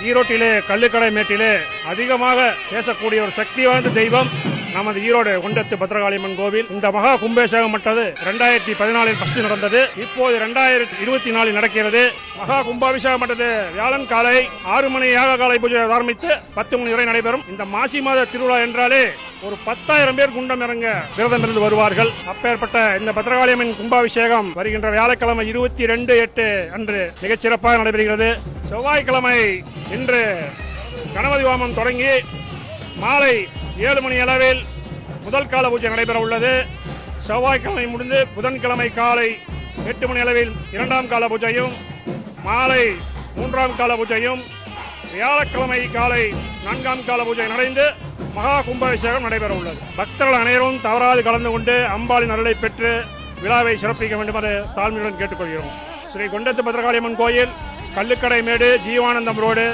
ஈரோட்டிலே கள்ளுக்கடை மேட்டிலே அதிகமாக பேசக்கூடிய ஒரு சக்தி வாய்ந்த தெய்வம் நமது ஈரோடு ஒண்டத்து பத்ரகாளியம்மன் கோவில். இந்த மகா கும்பாபிஷேகம் மட்டது 2014 ஃபர்ஸ்ட் நடந்தது. இப்போது 2024 நடக்கிறது. மகா கும்பாபிஷேகம் மட்டது வியாழன் காலை 6 மணி யாக காலை பூஜை ஆரம்பித்து 10 மணி வரை நடைபெறும். இந்த மாசி மாத திருவிழா என்றாலே ஒரு 10,000 பேர் குண்டம் இறங்க விரதம் இருந்து வருவார்கள். அப்பேற்பட்ட இந்த பத்ரகாளியம்மன் கும்பாபிஷேகம் வருகின்ற வியாழக்கிழமை 22/8 அன்று மிகச் சிறப்பாக நடைபெறுகிறது. செவ்வாய்க்கிழமை இன்று கணபதி ஹோமம் தொடங்கி மாலை 7 மணி அளவில் முதல் கால பூஜை நடைபெற உள்ளது. செவ்வாய்க்கிழமை முடிந்து புதன்கிழமை காலை 8 மணி அளவில் 2ஆம் கால பூஜையும் மாலை 3ஆம் கால பூஜையும் வியாழக்கிழமை காலை 4ஆம் கால பூஜை நடந்து மகா கும்பாபிஷேகம் நடைபெற உள்ளது. பக்தர்கள் அனைவரும் தவறாது கலந்து கொண்டு அம்பாளின் அருளை பெற்று விழாவை சிறப்பிக்க வேண்டும் என்று தாழ்மையுடன் கேட்டுக்கொள்கிறோம். ஸ்ரீ கொண்டத்து பத்ரகாளியம்மன் கோயில், கள்ளுக்கடை மேடு, ஜீவானந்தம் ரோடு,